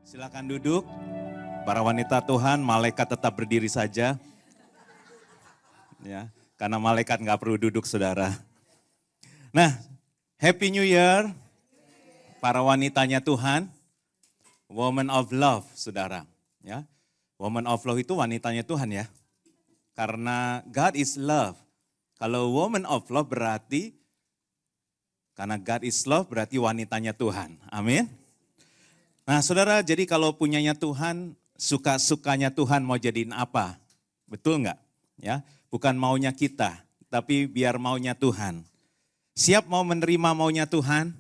Silakan duduk. Para wanita Tuhan, malaikat tetap berdiri saja. Ya, karena malaikat nggak perlu duduk, saudara. Nah, Happy New Year, para wanitanya Tuhan, Woman of Love, saudara. Ya, Woman of Love itu wanitanya Tuhan ya. Karena God is love. Kalau Woman of Love berarti, karena God is love berarti wanitanya Tuhan. Amin. Nah saudara, jadi kalau punyanya Tuhan, suka-sukanya Tuhan mau jadiin apa? Betul nggak? Ya, bukan maunya kita, tapi biar maunya Tuhan. Siap mau menerima maunya Tuhan?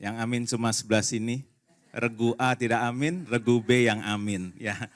Yang amin cuma sebelah sini. Regu A tidak amin, regu B yang amin. Ya.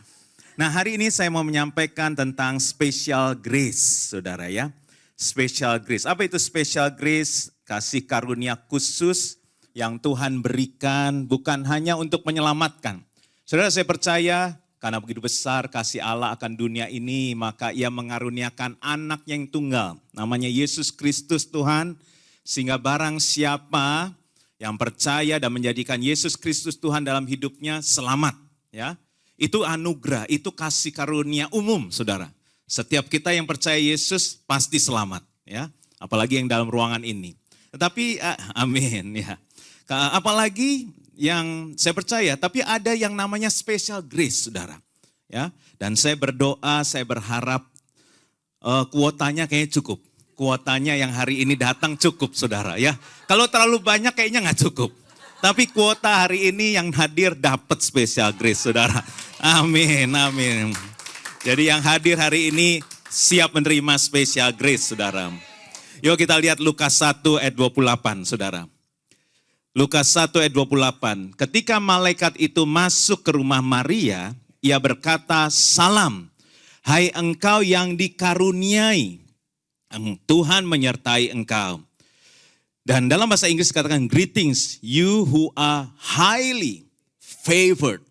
Nah hari ini saya mau menyampaikan tentang special grace, saudara ya. Special grace. Apa itu special grace? Kasih karunia khusus yang Tuhan berikan bukan hanya untuk menyelamatkan. Saudara, saya percaya karena begitu besar kasih Allah akan dunia ini, maka ia mengaruniakan anak yang tunggal. Namanya Yesus Kristus Tuhan, sehingga barang siapa yang percaya dan menjadikan Yesus Kristus Tuhan dalam hidupnya selamat. Ya, itu anugerah, itu kasih karunia umum, saudara. Setiap kita yang percaya Yesus pasti selamat. Ya, apalagi yang dalam ruangan ini. Tetapi, amin ya. Apalagi yang saya percaya, tapi ada yang namanya special grace, saudara. Ya, dan saya berdoa, saya berharap kuotanya kayaknya cukup. Kuotanya yang hari ini datang cukup, saudara. Ya, kalau terlalu banyak kayaknya nggak cukup. Tapi kuota hari ini yang hadir dapat special grace, saudara. Amin, amin. Jadi yang hadir hari ini siap menerima special grace, saudara. Yuk kita lihat Lukas 1 ayat 28, saudara. Lukas 1 ayat 28, ketika malaikat itu masuk ke rumah Maria, ia berkata, "Salam, hai engkau yang dikaruniai, Tuhan menyertai engkau." Dan dalam bahasa Inggris katakan, "Greetings, you who are highly favored,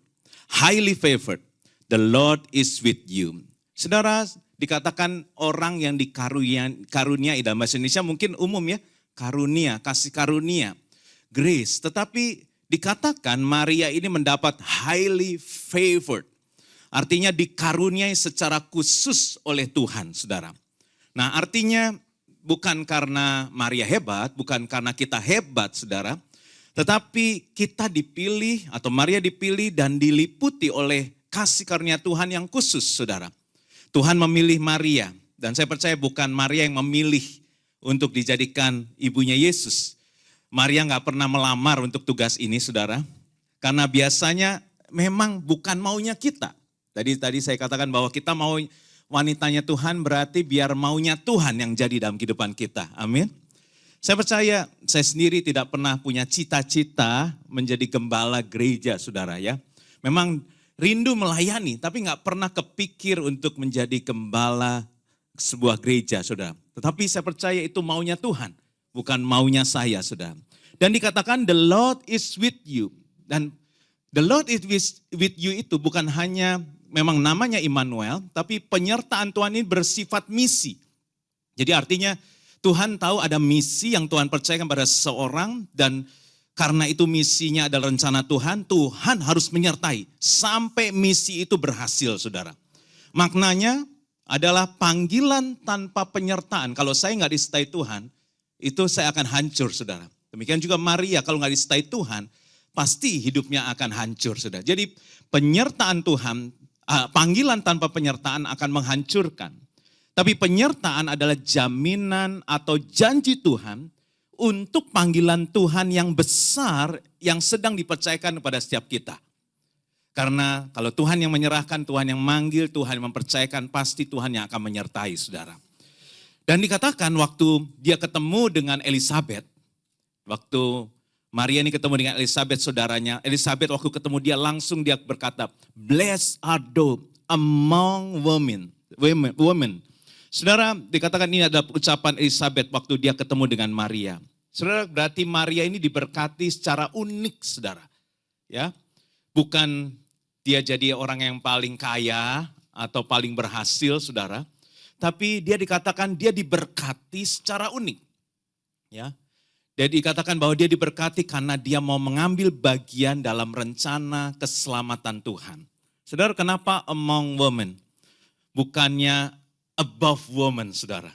the Lord is with you." Saudara, dikatakan orang yang dikaruniai, dalam bahasa Indonesia mungkin umum ya, karunia, kasih karunia. Grace, tetapi dikatakan Maria ini mendapat highly favored. Artinya dikaruniai secara khusus oleh Tuhan, saudara. Nah artinya bukan karena Maria hebat, bukan karena kita hebat, saudara. Tetapi kita dipilih atau Maria dipilih dan diliputi oleh kasih karunia Tuhan yang khusus, saudara. Tuhan memilih Maria dan saya percaya bukan Maria yang memilih untuk dijadikan ibunya Yesus. Maria nggak pernah melamar untuk tugas ini, saudara. Karena biasanya memang bukan maunya kita. Tadi saya katakan bahwa kita mau wanitanya Tuhan berarti biar maunya Tuhan yang jadi dalam kehidupan kita. Amin. Saya percaya saya sendiri tidak pernah punya cita-cita menjadi gembala gereja, saudara ya. Memang rindu melayani, tapi nggak pernah kepikir untuk menjadi gembala sebuah gereja, saudara. Tetapi saya percaya itu maunya Tuhan. Bukan maunya saya, saudara. Dan dikatakan the Lord is with you. Dan the Lord is with you itu bukan hanya memang namanya Immanuel, tapi penyertaan Tuhan ini bersifat misi. Jadi artinya Tuhan tahu ada misi yang Tuhan percayakan pada seseorang dan karena itu misinya adalah rencana Tuhan, Tuhan harus menyertai sampai misi itu berhasil, saudara. Maknanya adalah panggilan tanpa penyertaan. Kalau saya nggak disertai Tuhan, itu saya akan hancur, saudara. Demikian juga Maria, kalau nggak disertai Tuhan, pasti hidupnya akan hancur, saudara. Jadi penyertaan Tuhan, panggilan tanpa penyertaan akan menghancurkan. Tapi penyertaan adalah jaminan atau janji Tuhan untuk panggilan Tuhan yang besar yang sedang dipercayakan kepada setiap kita. Karena kalau Tuhan yang menyerahkan, Tuhan yang manggil, Tuhan yang mempercayakan, pasti Tuhan yang akan menyertai, saudara. Dan dikatakan waktu dia ketemu dengan Elizabeth, waktu Maria ini ketemu dengan Elizabeth saudaranya, Elizabeth waktu ketemu dia langsung dia berkata, "Blessed are thou among women." Saudara, dikatakan ini adalah ucapan Elizabeth waktu dia ketemu dengan Maria. Saudara, berarti Maria ini diberkati secara unik, saudara. Ya, bukan dia jadi orang yang paling kaya atau paling berhasil, saudara. Tapi dia dikatakan dia diberkati secara unik. Ya, Jadi dikatakan bahwa dia diberkati karena dia mau mengambil bagian dalam rencana keselamatan Tuhan. Saudara, kenapa among women? Bukannya above women, saudara.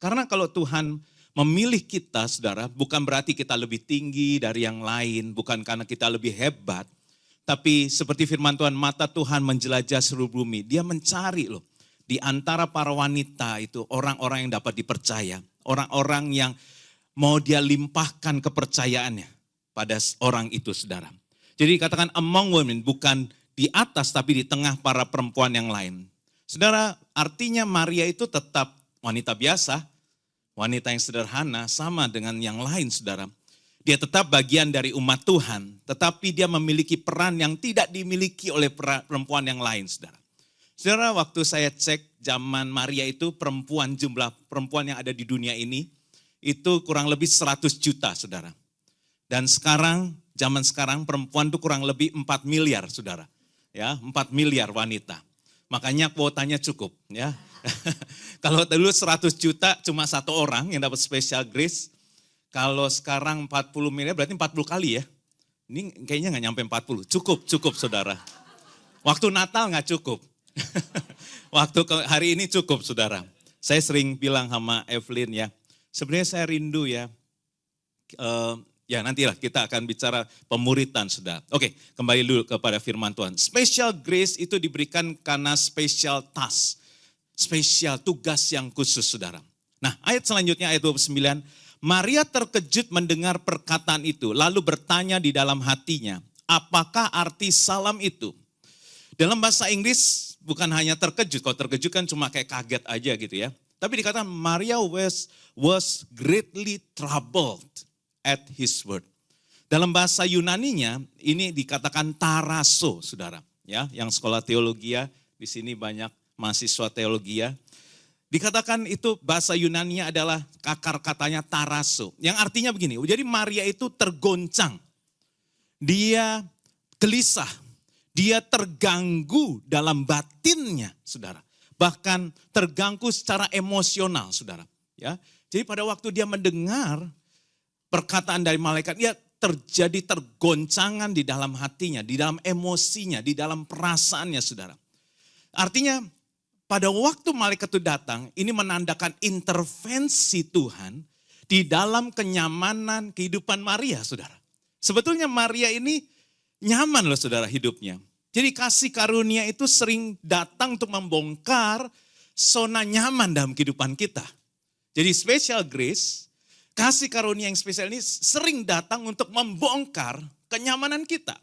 Karena kalau Tuhan memilih kita, saudara, bukan berarti kita lebih tinggi dari yang lain, bukan karena kita lebih hebat. Tapi seperti firman Tuhan, mata Tuhan menjelajah seluruh bumi. Dia mencari loh, di antara para wanita itu orang-orang yang dapat dipercaya. Orang-orang yang mau dia limpahkan kepercayaannya pada orang itu, saudara. Jadi dikatakan among women, bukan di atas tapi di tengah para perempuan yang lain. Saudara, artinya Maria itu tetap wanita biasa, wanita yang sederhana, sama dengan yang lain, saudara. Dia tetap bagian dari umat Tuhan, tetapi dia memiliki peran yang tidak dimiliki oleh perempuan yang lain, saudara. Saudara, waktu saya cek zaman Maria itu jumlah perempuan yang ada di dunia ini, itu kurang lebih 100 juta, saudara. Dan sekarang, zaman sekarang perempuan itu kurang lebih 4 miliar, saudara. Ya, 4 miliar wanita. Makanya kuotanya cukup, ya. Kalau dulu 100 juta cuma satu orang yang dapat special grace. Kalau sekarang 40 miliar berarti 40 kali ya. Ini kayaknya nggak nyampe 40. Cukup, saudara. Waktu Natal nggak cukup. Waktu hari ini cukup, saudara. Saya sering bilang sama Evelyn ya, sebenarnya saya rindu ya, ya nantilah kita akan bicara pemuritan, saudara. Oke, kembali dulu kepada firman Tuhan. Special grace itu diberikan karena special task, spesial tugas yang khusus, saudara. Nah, ayat selanjutnya ayat 29, Maria terkejut mendengar perkataan itu, lalu bertanya di dalam hatinya, apakah arti salam itu? Dalam bahasa Inggris bukan hanya terkejut, kalau terkejut kan cuma kayak kaget aja gitu ya. Tapi dikatakan Maria was greatly troubled at his word. Dalam bahasa Yunaninya ini dikatakan taraso, saudara. Ya, yang sekolah teologi di sini banyak mahasiswa teologi. Dikatakan itu bahasa Yunaninya adalah akar katanya taraso. Yang artinya begini, jadi Maria itu tergoncang. Dia gelisah. Dia terganggu dalam batinnya, saudara. Bahkan terganggu secara emosional, saudara. Ya, jadi pada waktu dia mendengar perkataan dari malaikat, dia terjadi tergoncangan di dalam hatinya, di dalam emosinya, di dalam perasaannya, saudara. Artinya pada waktu malaikat itu datang, ini menandakan intervensi Tuhan di dalam kenyamanan kehidupan Maria, saudara. Sebetulnya Maria ini nyaman loh, saudara, hidupnya. Jadi kasih karunia itu sering datang untuk membongkar zona nyaman dalam kehidupan kita. Jadi special grace, kasih karunia yang spesial ini sering datang untuk membongkar kenyamanan kita.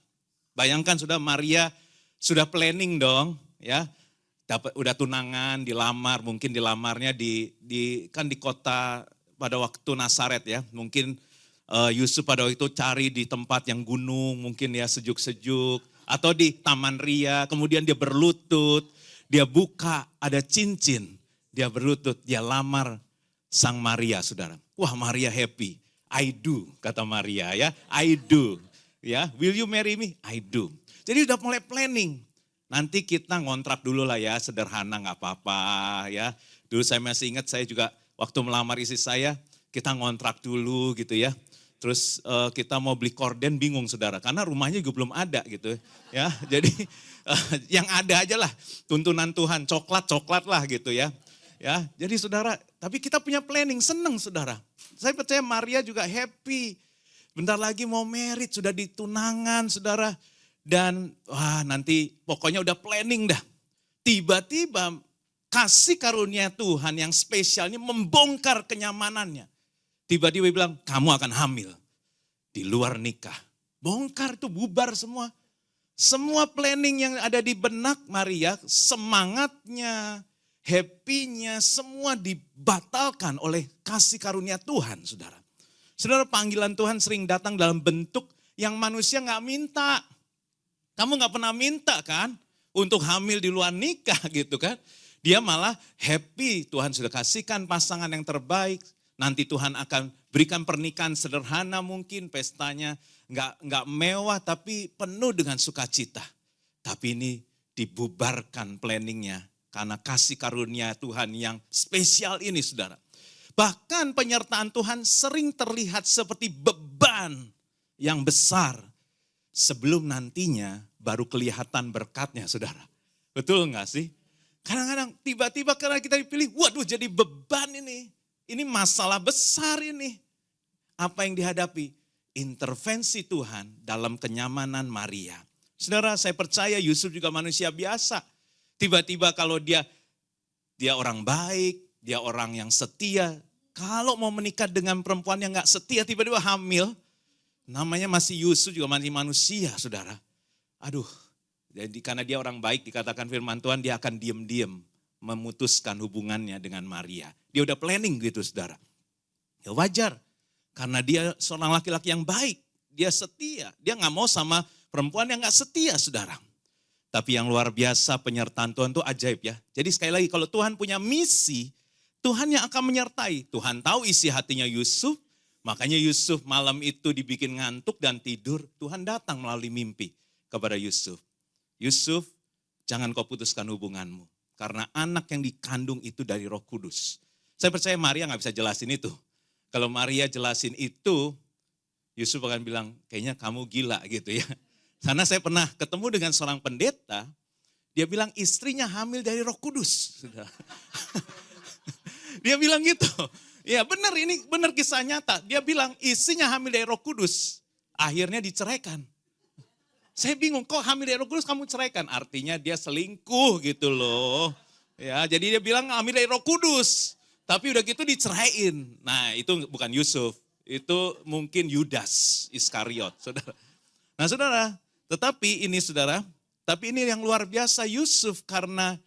Bayangkan sudah Maria sudah planning dong, ya. Udah tunangan, dilamar, mungkin dilamarnya di kota pada waktu Nazaret ya. Mungkin Yusuf pada waktu itu cari di tempat yang gunung, mungkin ya sejuk-sejuk. Atau di Taman Ria, kemudian dia berlutut, dia buka, ada cincin. Dia berlutut, dia lamar Sang Maria, saudara. Wah, Maria happy. I do, kata Maria ya. I do. Ya, will you marry me? I do. Jadi udah mulai planning. Nanti kita ngontrak dulu lah ya, sederhana gak apa-apa ya. Dulu saya masih ingat, saya juga waktu melamar istri saya, kita ngontrak dulu gitu ya. Terus kita mau beli korden bingung, saudara, karena rumahnya juga belum ada gitu ya. Jadi yang ada aja lah, tuntunan Tuhan, coklat lah gitu ya. Ya, jadi saudara, tapi kita punya planning, seneng saudara. Saya percaya Maria juga happy. Bentar lagi mau merit, sudah ditunangan saudara. Dan wah nanti pokoknya udah planning dah. Tiba-tiba kasih karunia Tuhan yang spesial ini membongkar kenyamanannya. Tiba-tiba bilang, kamu akan hamil di luar nikah. Bongkar itu, bubar semua. Semua planning yang ada di benak Maria, semangatnya, happy-nya, semua dibatalkan oleh kasih karunia Tuhan, saudara. Saudara, panggilan Tuhan sering datang dalam bentuk yang manusia gak minta. Kamu gak pernah minta kan, untuk hamil di luar nikah gitu kan. Dia malah happy, Tuhan sudah kasihkan pasangan yang terbaik. Nanti Tuhan akan berikan pernikahan sederhana mungkin, pestanya nggak mewah tapi penuh dengan sukacita. Tapi ini dibubarkan planningnya karena kasih karunia Tuhan yang spesial ini, saudara. Bahkan penyertaan Tuhan sering terlihat seperti beban yang besar. Sebelum nantinya baru kelihatan berkatnya, saudara. Betul nggak sih? Kadang-kadang tiba-tiba karena kita dipilih, waduh jadi beban ini. Ini masalah besar ini. Apa yang dihadapi? Intervensi Tuhan dalam kenyamanan Maria. Saudara, saya percaya Yusuf juga manusia biasa. Tiba-tiba kalau dia orang baik, dia orang yang setia. Kalau mau menikah dengan perempuan yang gak setia, tiba-tiba hamil. Namanya masih Yusuf juga masih manusia, saudara. Aduh, jadi karena dia orang baik dikatakan firman Tuhan, dia akan diam-diam memutuskan hubungannya dengan Maria. Dia udah planning gitu, saudara. Ya wajar, karena dia seorang laki-laki yang baik. Dia setia, dia gak mau sama perempuan yang gak setia, saudara. Tapi yang luar biasa penyertaan Tuhan itu ajaib ya. Jadi sekali lagi kalau Tuhan punya misi, Tuhan yang akan menyertai. Tuhan tahu isi hatinya Yusuf, makanya Yusuf malam itu dibikin ngantuk dan tidur. Tuhan datang melalui mimpi kepada Yusuf. Yusuf, jangan kau putuskan hubunganmu. Karena anak yang dikandung itu dari Roh Kudus. Saya percaya Maria gak bisa jelasin itu. Kalau Maria jelasin itu, Yusuf akan bilang, kayaknya kamu gila gitu ya. Karena saya pernah ketemu dengan seorang pendeta, dia bilang istrinya hamil dari Roh Kudus. Dia bilang gitu. Ya benar, ini benar kisah nyata. Dia bilang istrinya hamil dari Roh Kudus. Akhirnya diceraikan. Saya bingung, kok hamil dari Roh Kudus kamu ceraikan? Artinya dia selingkuh gitu loh. Ya, jadi dia bilang hamil dari Roh Kudus. Tapi udah gitu diceraiin. Nah itu bukan Yusuf. Itu mungkin Yudas Iskariot. Saudara. Nah saudara, tetapi ini saudara, tapi ini yang luar biasa Yusuf karena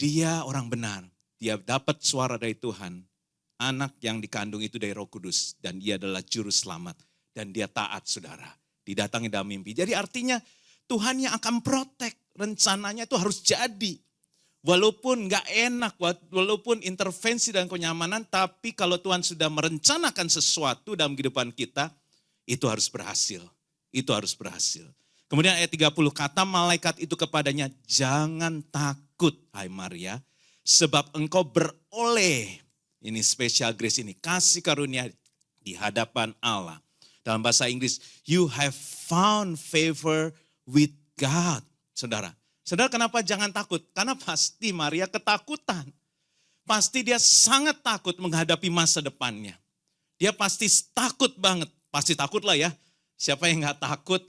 dia orang benar. Dia dapat suara dari Tuhan. Anak yang dikandung itu dari Roh Kudus. Dan dia adalah juru selamat. Dan dia taat saudara. Didatangi dalam mimpi. Jadi artinya Tuhan yang akan protek. Rencananya itu harus jadi. Walaupun gak enak, walaupun intervensi dan kenyamanan. Tapi kalau Tuhan sudah merencanakan sesuatu dalam kehidupan kita. Itu harus berhasil. Itu harus berhasil. Kemudian ayat 30, kata malaikat itu kepadanya, jangan takut hai Maria. Sebab engkau beroleh, ini special grace ini, kasih karunia di hadapan Allah. Dalam bahasa Inggris, you have found favor with God. Saudara, kenapa jangan takut? Karena pasti Maria ketakutan. Pasti dia sangat takut menghadapi masa depannya. Dia pasti takut banget, pasti takut lah ya. Siapa yang gak takut?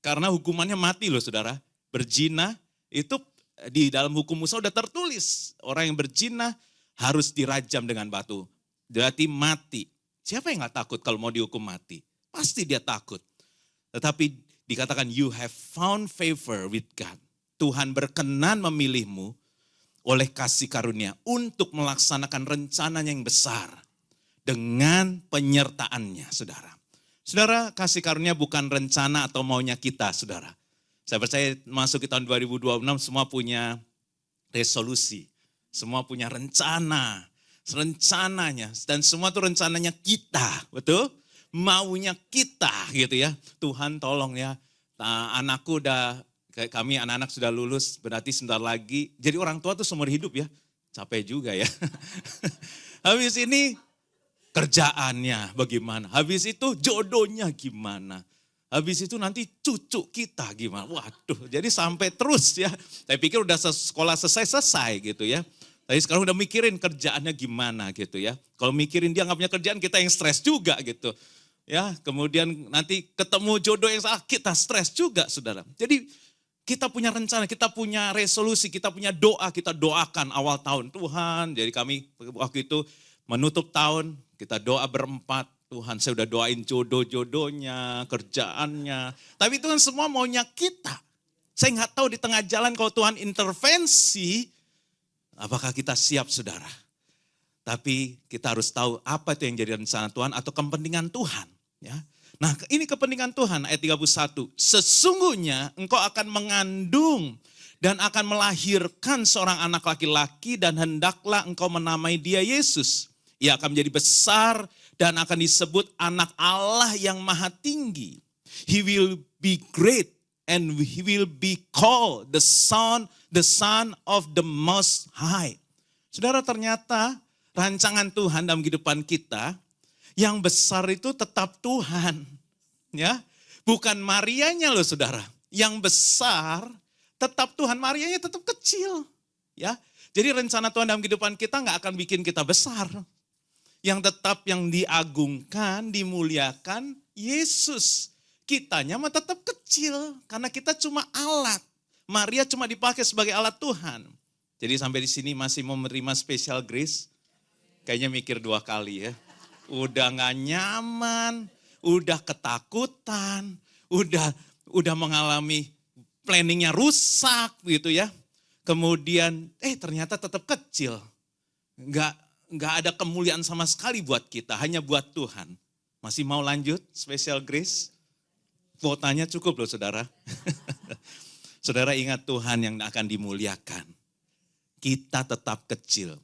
Karena hukumannya mati loh saudara. Berzina itu di dalam hukum Musa udah tertulis. Orang yang berzina harus dirajam dengan batu. Berarti mati. Siapa yang gak takut kalau mau dihukum mati? Pasti dia takut. Tetapi dikatakan you have found favor with God. Tuhan berkenan memilihmu oleh kasih karunia untuk melaksanakan rencananya yang besar. Dengan penyertaannya saudara. Saudara, kasih karunia bukan rencana atau maunya kita, saudara. Saya percaya masuk ke tahun 2026 semua punya resolusi. Semua punya rencana. Rencananya. Dan semua itu rencananya kita, betul? Maunya kita gitu ya. Tuhan tolong ya, anakku udah, kami anak-anak sudah lulus, berarti sebentar lagi. Jadi orang tua tuh seumur hidup ya. Capek juga ya. Habis ini kerjaannya bagaimana, habis itu jodohnya gimana, habis itu nanti cucu kita gimana, waduh jadi sampai terus ya. Saya pikir udah sekolah selesai gitu ya, tapi sekarang udah mikirin kerjaannya gimana gitu ya. Kalau mikirin dia gak punya kerjaan kita yang stres juga gitu ya. Kemudian nanti ketemu jodoh yang salah kita stres juga saudara. Jadi kita punya rencana, kita punya resolusi, kita punya doa, kita doakan awal tahun. Tuhan, jadi kami waktu itu menutup tahun, kita doa berempat, Tuhan saya udah doain jodoh-jodohnya, kerjaannya. Tapi Tuhan semua maunya kita. Saya nggak tahu di tengah jalan kalau Tuhan intervensi, apakah kita siap saudara. Tapi kita harus tahu apa itu yang jadi rencana Tuhan atau kepentingan Tuhan. Ya. Nah ini kepentingan Tuhan ayat 31. Sesungguhnya engkau akan mengandung dan akan melahirkan seorang anak laki-laki dan hendaklah engkau menamai dia Yesus. Ia akan menjadi besar dan akan disebut anak Allah yang maha tinggi. He will be great and he will be called the son of the most high. Saudara ternyata rancangan Tuhan dalam kehidupan kita, yang besar itu tetap Tuhan. Ya, bukan Marianya loh saudara. Yang besar tetap Tuhan, Marianya tetap kecil. Ya, jadi rencana Tuhan dalam kehidupan kita nggak akan bikin kita besar. Yang tetap yang diagungkan, dimuliakan Yesus. Kitanya mah tetap kecil karena kita cuma alat. Maria cuma dipakai sebagai alat Tuhan. Jadi sampai di sini masih mau menerima special grace? Kayaknya mikir 2 kali ya. Udah gak nyaman, udah ketakutan, udah mengalami planningnya rusak gitu ya. Kemudian ternyata tetap kecil. Gak ada kemuliaan sama sekali buat kita, hanya buat Tuhan. Masih mau lanjut special grace? Kuotanya cukup loh saudara. Saudara ingat Tuhan yang akan dimuliakan. Kita tetap kecil.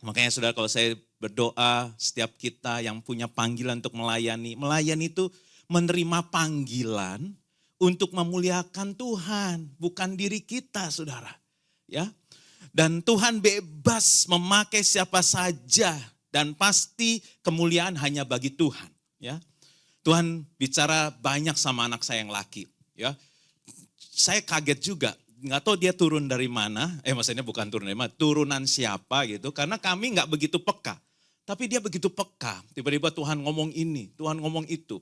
Makanya saudara kalau saya berdoa setiap kita yang punya panggilan untuk melayani. Melayani itu menerima panggilan untuk memuliakan Tuhan. Bukan diri kita saudara. Ya. Dan Tuhan bebas memakai siapa saja. Dan pasti kemuliaan hanya bagi Tuhan. Ya. Tuhan bicara banyak sama anak saya yang laki. Ya. Saya kaget juga. Nggak tahu dia turun dari mana, maksudnya bukan turun dari mana, turunan siapa gitu. Karena kami nggak begitu peka. Tapi dia begitu peka. Tiba-tiba Tuhan ngomong ini, Tuhan ngomong itu.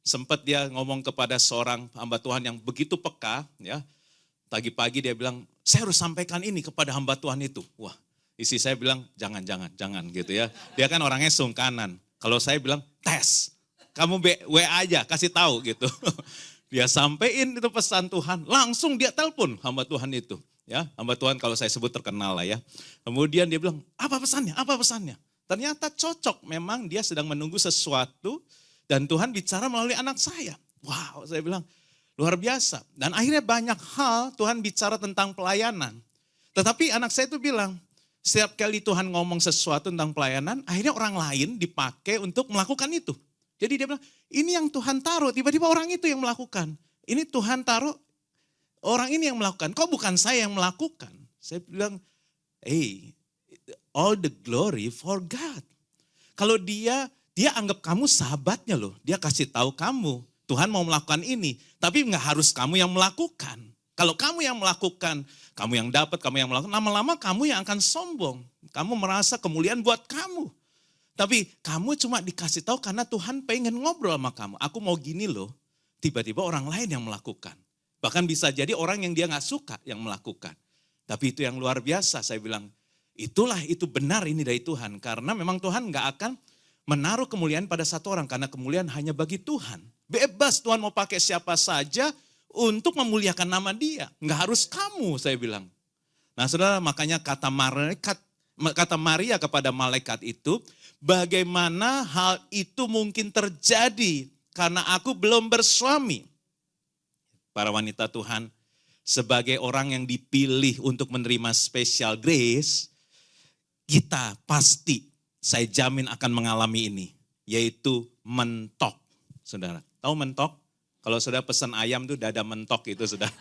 Sempat dia ngomong kepada seorang hamba Tuhan yang begitu peka. Ya. Pagi-pagi dia bilang, saya harus sampaikan ini kepada hamba Tuhan itu. Wah, isi saya bilang, jangan gitu ya. Dia kan orangnya sungkanan. Kalau saya bilang, tes. Kamu WA aja, kasih tahu gitu. Dia sampein itu pesan Tuhan, langsung dia telepon hamba Tuhan itu. Ya, hamba Tuhan kalau saya sebut terkenal lah ya. Kemudian dia bilang, apa pesannya? Ternyata cocok, memang dia sedang menunggu sesuatu dan Tuhan bicara melalui anak saya. Wow, saya bilang luar biasa. Dan akhirnya banyak hal Tuhan bicara tentang pelayanan. Tetapi anak saya itu bilang, setiap kali Tuhan ngomong sesuatu tentang pelayanan, akhirnya orang lain dipakai untuk melakukan itu. Jadi dia bilang, ini yang Tuhan taruh, tiba-tiba orang itu yang melakukan. Ini Tuhan taruh, orang ini yang melakukan. Kok bukan saya yang melakukan? Saya bilang, all the glory for God. Kalau dia anggap kamu sahabatnya loh. Dia kasih tahu kamu, Tuhan mau melakukan ini. Tapi nggak harus kamu yang melakukan. Kalau kamu yang melakukan, kamu yang dapat, kamu yang melakukan, lama-lama kamu yang akan sombong. Kamu merasa kemuliaan buat kamu. Tapi kamu cuma dikasih tahu karena Tuhan pengen ngobrol sama kamu. Aku mau gini loh, tiba-tiba orang lain yang melakukan. Bahkan bisa jadi orang yang dia gak suka yang melakukan. Tapi itu yang luar biasa, saya bilang, itu benar ini dari Tuhan. Karena memang Tuhan gak akan menaruh kemuliaan pada satu orang. Karena kemuliaan hanya bagi Tuhan. Bebas Tuhan mau pakai siapa saja untuk memuliakan nama dia. Gak harus kamu, saya bilang. Nah saudara, makanya kata Maria kepada malaikat itu, bagaimana hal itu mungkin terjadi karena aku belum bersuami. Para wanita Tuhan, sebagai orang yang dipilih untuk menerima special grace, kita pasti, saya jamin akan mengalami ini, yaitu mentok. Saudara, tahu mentok? Kalau saudara pesan ayam tuh dada mentok itu saudara.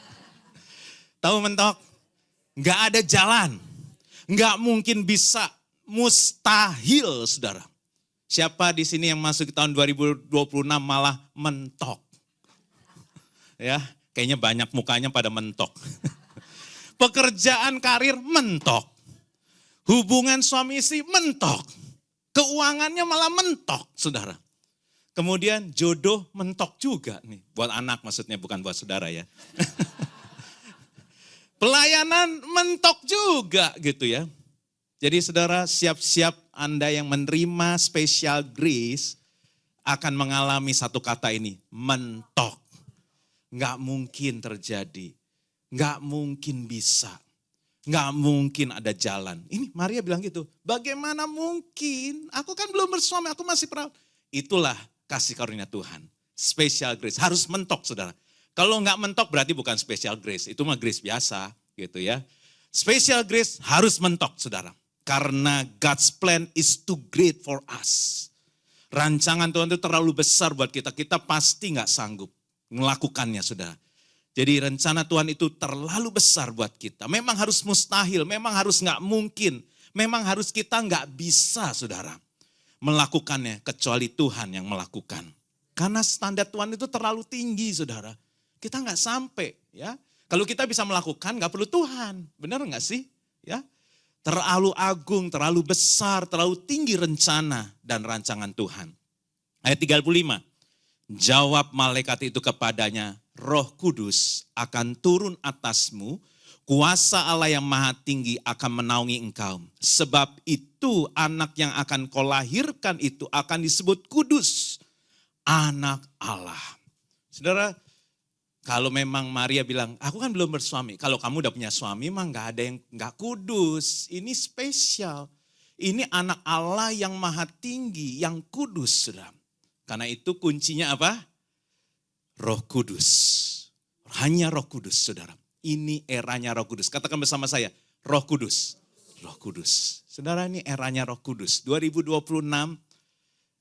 Tahu mentok? Nggak ada jalan, nggak mungkin bisa. Mustahil, saudara. Siapa di sini yang masuk ke tahun 2026 malah mentok? Ya, kayaknya banyak mukanya pada mentok. Pekerjaan karir mentok. Hubungan suami istri mentok. Keuangannya malah mentok, saudara. Kemudian jodoh mentok juga nih. Buat anak maksudnya, bukan buat saudara ya. Pelayanan mentok juga gitu ya. Jadi saudara, siap-siap Anda yang menerima special grace akan mengalami satu kata ini, mentok. Nggak mungkin terjadi, nggak mungkin bisa, nggak mungkin ada jalan. Ini Maria bilang gitu, bagaimana mungkin, aku kan belum bersuami, aku masih perawan. Itulah kasih karunia Tuhan, special grace, harus mentok saudara. Kalau nggak mentok berarti bukan special grace, itu mah grace biasa gitu ya. Special grace harus mentok saudara. Karena God's plan is too great for us. Rancangan Tuhan itu terlalu besar buat kita. Kita pasti gak sanggup melakukannya saudara. Jadi rencana Tuhan itu terlalu besar buat kita. Memang harus mustahil, memang harus gak mungkin. Memang harus kita nggak bisa saudara melakukannya kecuali Tuhan yang melakukan. Karena standar Tuhan itu terlalu tinggi saudara. Kita nggak sampai ya. Kalau kita bisa melakukan nggak perlu Tuhan. Benar nggak sih? Ya, terlalu agung, terlalu besar, terlalu tinggi rencana dan rancangan Tuhan. Ayat 35. Jawab malaikat itu kepadanya, Roh Kudus akan turun atasmu, kuasa Allah yang maha tinggi akan menaungi engkau. Sebab itu anak yang akan kau lahirkan itu akan disebut kudus, anak Allah. Saudara, kalau memang Maria bilang, aku kan belum bersuami. Kalau kamu udah punya suami, mah gak ada yang gak kudus. Ini spesial. Ini anak Allah yang maha tinggi, yang kudus. Saudara. Karena itu kuncinya apa? Roh Kudus. Hanya Roh Kudus, saudara. Ini eranya Roh Kudus. Katakan bersama saya, Roh Kudus. Roh Kudus. Saudara, ini eranya Roh Kudus. 2026,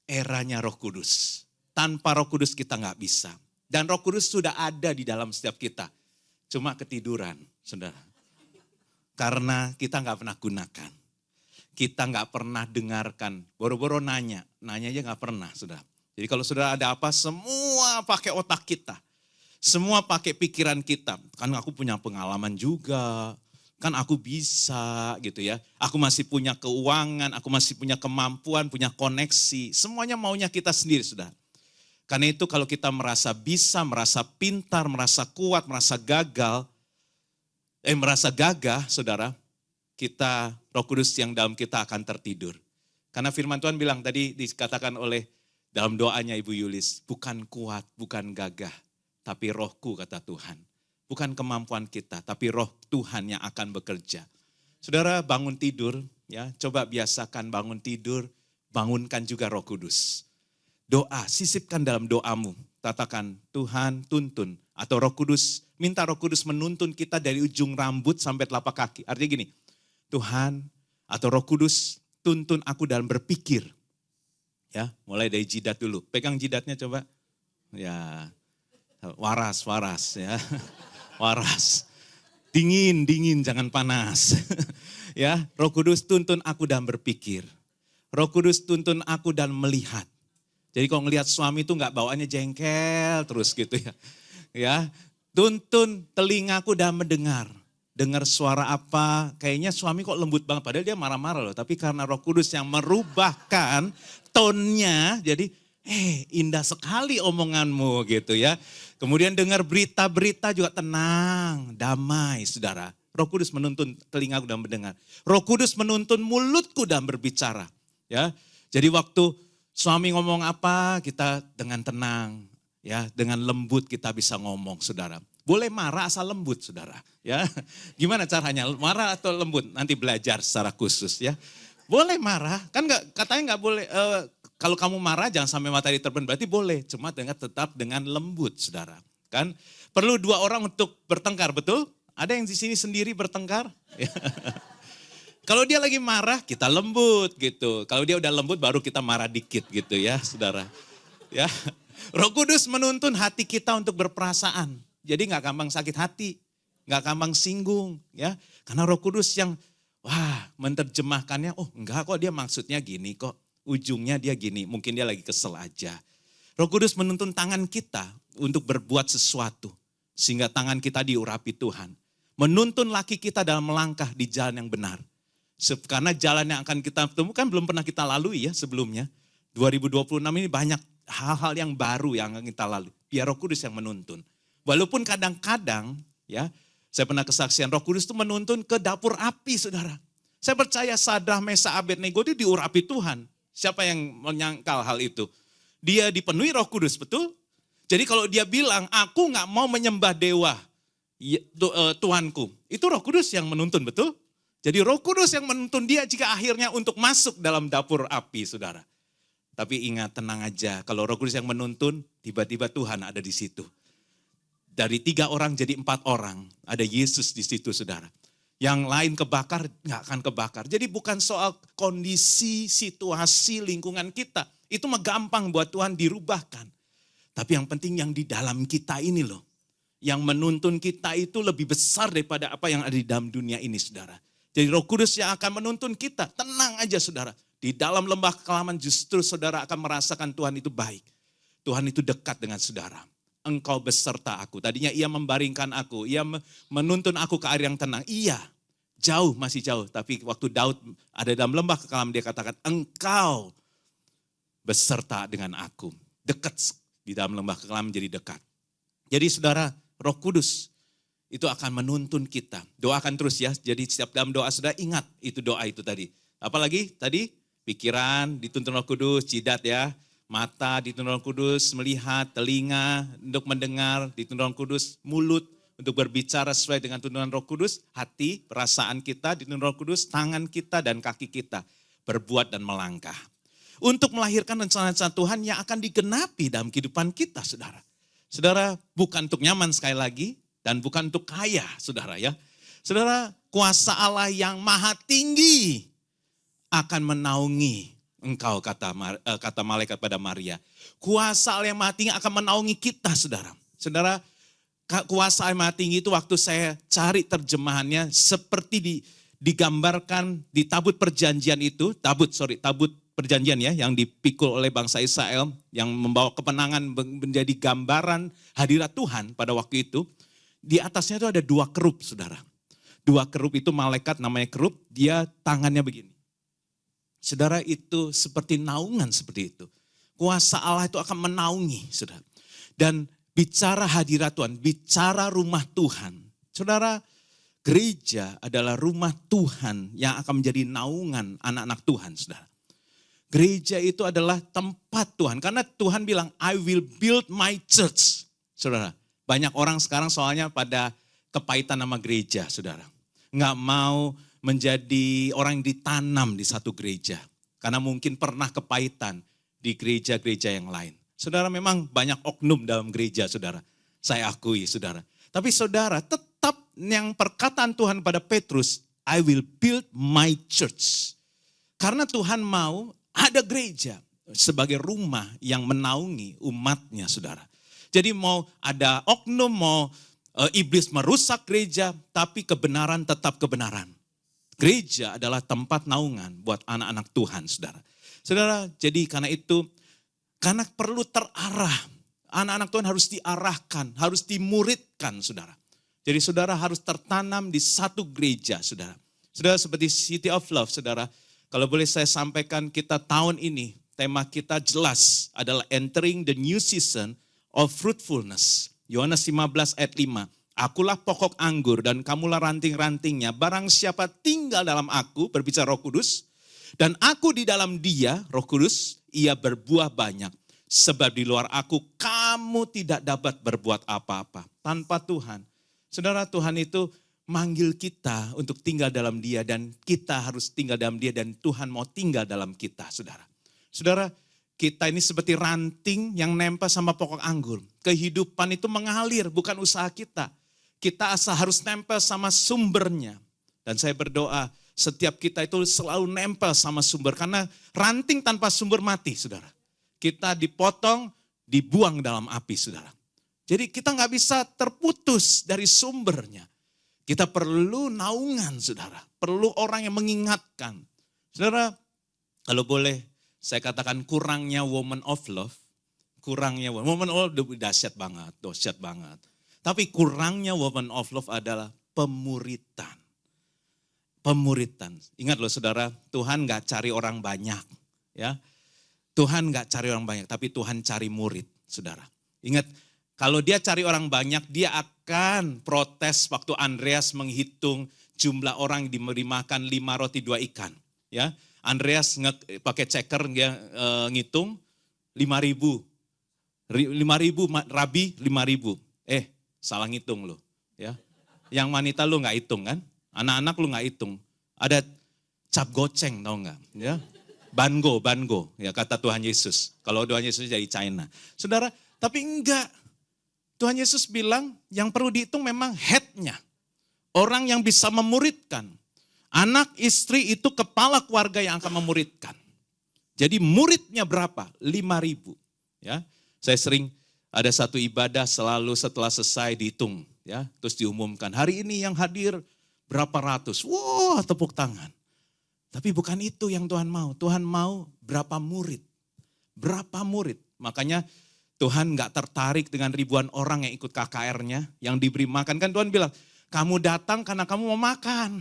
eranya Roh Kudus. Tanpa Roh Kudus kita gak bisa. Dan Roh Kudus sudah ada di dalam setiap kita. Cuma ketiduran, saudara. Karena kita gak pernah gunakan. Kita gak pernah dengarkan. Boro-boro nanya aja gak pernah, saudara. Jadi kalau saudara ada apa, semua pakai otak kita. Semua pakai pikiran kita. Kan aku punya pengalaman juga. Kan aku bisa gitu ya. Aku masih punya keuangan, aku masih punya kemampuan, punya koneksi. Semuanya maunya kita sendiri, saudara. Karena itu kalau kita merasa bisa, merasa pintar, merasa kuat, merasa gagah, saudara, kita, Roh Kudus yang dalam kita akan tertidur. Karena firman Tuhan bilang tadi dikatakan oleh dalam doanya Ibu Yulis, bukan kuat, bukan gagah, tapi rohku kata Tuhan. Bukan kemampuan kita, tapi roh Tuhan yang akan bekerja. Saudara bangun tidur, ya coba biasakan bangun tidur, bangunkan juga Roh Kudus. Doa, sisipkan dalam doamu. Katakan, Tuhan tuntun. Atau Roh Kudus, minta Roh Kudus menuntun kita dari ujung rambut sampai telapak kaki. Artinya gini, Tuhan atau Roh Kudus tuntun aku dalam berpikir. Ya, mulai dari jidat dulu. Pegang jidatnya coba. Ya, waras ya. Waras. Dingin, jangan panas. Ya, Roh Kudus tuntun aku dalam berpikir. Roh Kudus tuntun aku dalam melihat. Jadi kalau ngelihat suami itu enggak bawaannya jengkel terus gitu ya. Ya, tuntun telingaku dalam mendengar. Dengar suara apa, kayaknya suami kok lembut banget. Padahal dia marah-marah loh. Tapi karena Roh Kudus yang merubahkan tonnya, jadi indah sekali omonganmu gitu ya. Kemudian dengar berita-berita juga tenang, damai saudara. Roh Kudus menuntun telingaku dalam mendengar. Roh Kudus menuntun mulutku dalam berbicara. Ya, jadi waktu suami ngomong apa, kita dengan tenang, ya, dengan lembut kita bisa ngomong saudara. Boleh marah asal lembut saudara. Ya, gimana caranya? Marah atau lembut? Nanti belajar secara khusus ya. Boleh marah, kan katanya nggak boleh. Kalau kamu marah jangan sampai matahari terbenam. Berarti boleh, cuma tetap dengan lembut saudara. Kan perlu dua orang untuk bertengkar, betul? Ada yang di sini sendiri bertengkar? Kalau dia lagi marah kita lembut gitu. Kalau dia udah lembut baru kita marah dikit gitu ya saudara. Ya, Roh Kudus menuntun hati kita untuk berperasaan. Jadi gak gampang sakit hati, gak gampang singgung ya. Karena Roh Kudus yang menerjemahkannya, oh enggak kok dia maksudnya gini kok. Ujungnya dia gini, mungkin dia lagi kesel aja. Roh Kudus menuntun tangan kita untuk berbuat sesuatu. Sehingga tangan kita diurapi Tuhan. Menuntun laki kita dalam melangkah di jalan yang benar. Karena jalan yang akan kita temukan belum pernah kita lalui ya sebelumnya. 2026 ini banyak hal-hal yang baru yang akan kita lalui. Biar Roh Kudus yang menuntun. Walaupun kadang-kadang ya, saya pernah kesaksian Roh Kudus itu menuntun ke dapur api saudara. Saya percaya Sadrah, Mesakh, Abednego itu diurapi Tuhan. Siapa yang menyangkal hal itu? Dia dipenuhi Roh Kudus, betul? Jadi kalau dia bilang, aku gak mau menyembah dewa Tuhanku. Itu Roh Kudus yang menuntun, betul? Jadi Roh Kudus yang menuntun dia jika akhirnya untuk masuk dalam dapur api saudara. Tapi ingat, tenang aja, kalau Roh Kudus yang menuntun, tiba-tiba Tuhan ada di situ. Dari 3 orang jadi 4 orang. Ada Yesus di situ saudara. Yang lain kebakar, gak akan kebakar. Jadi bukan soal kondisi, situasi, lingkungan kita. Itu mah gampang buat Tuhan dirubahkan. Tapi yang penting yang di dalam kita ini loh. Yang menuntun kita itu lebih besar daripada apa yang ada di dalam dunia ini saudara. Jadi Roh Kudus yang akan menuntun kita. Tenang aja saudara. Di dalam lembah kekelaman justru saudara akan merasakan Tuhan itu baik. Tuhan itu dekat dengan saudara. Engkau beserta aku. Tadinya ia membaringkan aku. Ia menuntun aku ke air yang tenang. Iya, jauh, masih jauh. Tapi waktu Daud ada dalam lembah kekelaman dia katakan, engkau beserta dengan aku. Dekat di dalam lembah kekelaman jadi dekat. Jadi saudara, Roh Kudus itu akan menuntun kita. Doakan terus ya. Jadi setiap dalam doa saudara ingat itu doa itu tadi. Apalagi tadi pikiran dituntun Roh Kudus, jidat ya. Mata dituntun Roh Kudus, melihat, telinga untuk mendengar, dituntun Roh Kudus, mulut untuk berbicara sesuai dengan tuntunan Roh Kudus, hati, perasaan kita dituntun Roh Kudus, tangan kita dan kaki kita berbuat dan melangkah. Untuk melahirkan rencana-rencana Tuhan yang akan digenapi dalam kehidupan kita, saudara. Saudara, bukan untuk nyaman sekali lagi dan bukan untuk kaya, saudara ya. Saudara, kuasa Allah yang maha tinggi akan menaungi engkau, kata malaikat pada Maria. Kuasa Allah yang maha tinggi akan menaungi kita, saudara. Saudara, kuasa Allah yang maha tinggi itu waktu saya cari terjemahannya seperti digambarkan di tabut perjanjian itu, tabut perjanjian ya, yang dipikul oleh bangsa Israel, yang membawa kemenangan menjadi gambaran hadirat Tuhan pada waktu itu. Di atasnya itu ada 2 kerub, saudara. 2 kerub itu malaikat namanya kerub, dia tangannya begini. Saudara, itu seperti naungan seperti itu. Kuasa Allah itu akan menaungi, saudara. Dan bicara hadirat Tuhan, bicara rumah Tuhan. Saudara, gereja adalah rumah Tuhan yang akan menjadi naungan anak-anak Tuhan, saudara. Gereja itu adalah tempat Tuhan. Karena Tuhan bilang, I will build my church. Saudara, banyak orang sekarang soalnya pada kepahitan nama gereja, saudara. Nggak mau menjadi orang yang ditanam di satu gereja. Karena mungkin pernah kepahitan di gereja-gereja yang lain. Saudara, memang banyak oknum dalam gereja, saudara. Saya akui, saudara. Tapi saudara, tetap yang perkataan Tuhan pada Petrus, I will build my church. Karena Tuhan mau ada gereja sebagai rumah yang menaungi umatnya, saudara. Jadi mau ada oknum, mau iblis merusak gereja, tapi kebenaran tetap kebenaran. Gereja adalah tempat naungan buat anak-anak Tuhan, saudara. Saudara, jadi karena itu, karena perlu terarah. Anak-anak Tuhan harus diarahkan, harus dimuridkan, saudara. Jadi saudara harus tertanam di satu gereja, saudara. Saudara, seperti City of Love, saudara. Kalau boleh saya sampaikan, kita tahun ini, tema kita jelas adalah entering the new season of fruitfulness. Yohanes 15 ayat 5. Akulah pokok anggur dan kamulah ranting-rantingnya. Barang siapa tinggal dalam aku, berbicara Roh Kudus, dan aku di dalam dia, Roh Kudus, ia berbuah banyak. Sebab di luar aku, kamu tidak dapat berbuat apa-apa tanpa Tuhan. Saudara, Tuhan itu manggil kita untuk tinggal dalam dia dan kita harus tinggal dalam dia dan Tuhan mau tinggal dalam kita, saudara. Saudara, kita ini seperti ranting yang nempel sama pokok anggur. Kehidupan itu mengalir, bukan usaha kita. Kita asal harus nempel sama sumbernya. Dan saya berdoa, setiap kita itu selalu nempel sama sumber. Karena ranting tanpa sumber mati, saudara. Kita dipotong, dibuang dalam api, saudara. Jadi kita nggak bisa terputus dari sumbernya. Kita perlu naungan, saudara. Perlu orang yang mengingatkan. Saudara, kalau boleh saya katakan kurangnya woman of love. Kurangnya woman of love dahsyat banget. Tapi kurangnya woman of love adalah pemuritan. Pemuritan. Ingat loh saudara, Tuhan gak cari orang banyak. Ya, Tuhan gak cari orang banyak, tapi Tuhan cari murid, saudara. Ingat, kalau dia cari orang banyak, dia akan protes waktu Andreas menghitung jumlah orang yang diberi makan 5 roti 2 ikan. Ya, Andreas pakai checker dia ngitung 5.000. 5.000 rabi 5.000. Salah ngitung lo. Ya, yang wanita lo nggak hitung kan? Anak-anak lo nggak hitung. Ada cap goceng tau nggak? Ya, bango, ya kata Tuhan Yesus. Kalau Tuhan Yesus dari China, saudara. Tapi enggak. Tuhan Yesus bilang yang perlu dihitung memang headnya. Orang yang bisa memuridkan. Anak, istri itu kepala keluarga yang akan memuridkan. Jadi muridnya berapa? 5.000. Ya, saya sering ada satu ibadah selalu setelah selesai dihitung. Ya, terus diumumkan. Hari ini yang hadir berapa ratus. Wah, tepuk tangan. Tapi bukan itu yang Tuhan mau. Tuhan mau berapa murid. Berapa murid. Makanya Tuhan gak tertarik dengan ribuan orang yang ikut KKR-nya, yang diberi makan. Kan Tuhan bilang, kamu datang karena kamu mau makan.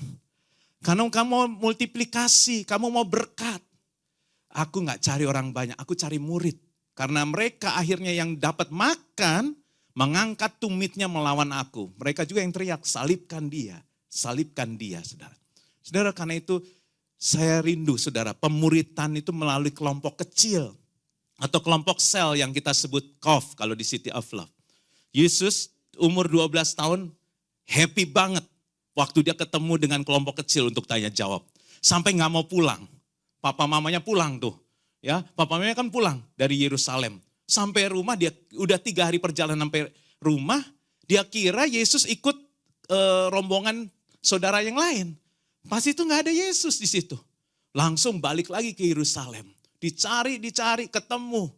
Karena kamu mau multiplikasi, kamu mau berkat. Aku gak cari orang banyak, aku cari murid. Karena mereka akhirnya yang dapat makan, mengangkat tumitnya melawan aku. Mereka juga yang teriak, salibkan dia, saudara. Saudara, karena itu saya rindu, saudara, pemuritan itu melalui kelompok kecil. Atau kelompok sel yang kita sebut COF kalau di City of Love. Yesus umur 12 tahun happy banget waktu dia ketemu dengan kelompok kecil untuk tanya jawab. Sampai gak mau pulang. Papa mamanya pulang tuh. Ya, papa mamanya kan pulang dari Yerusalem. Sampai rumah dia udah 3 hari perjalanan sampai rumah. Dia kira Yesus ikut rombongan saudara yang lain. Pas itu gak ada Yesus di situ. Langsung balik lagi ke Yerusalem. Dicari, ketemu.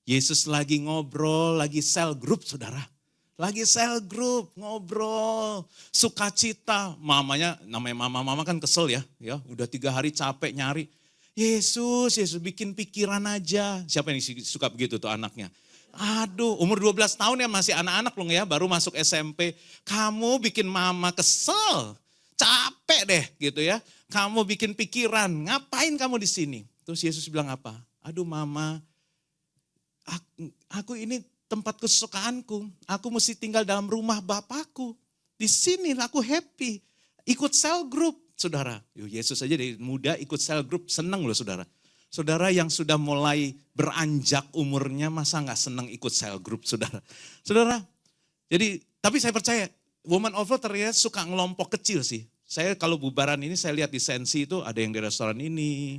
Yesus lagi ngobrol, lagi sel grup, saudara. Lagi sel grup, ngobrol, sukacita. Namanya mama kan kesel ya. Udah 3 hari capek nyari. Yesus bikin pikiran aja. Siapa yang suka begitu tuh anaknya? Aduh, umur 12 tahun ya masih anak-anak loh ya, baru masuk SMP. Kamu bikin mama kesel, capek deh gitu ya. Kamu bikin pikiran, ngapain kamu di sini? Terus Yesus bilang apa? Aduh mama, aku ini tempat kesukaanku. Aku mesti tinggal dalam rumah Bapakku. Di sini aku happy. Ikut sel group, saudara. Yesus aja dari muda ikut sel group, seneng loh saudara. Saudara yang sudah mulai beranjak umurnya, masa gak seneng ikut sel group, saudara. Saudara, jadi tapi saya percaya, Woman of Love ternyata suka ngelompok kecil sih. Saya kalau bubaran ini saya lihat di Sensi itu ada yang di restoran ini.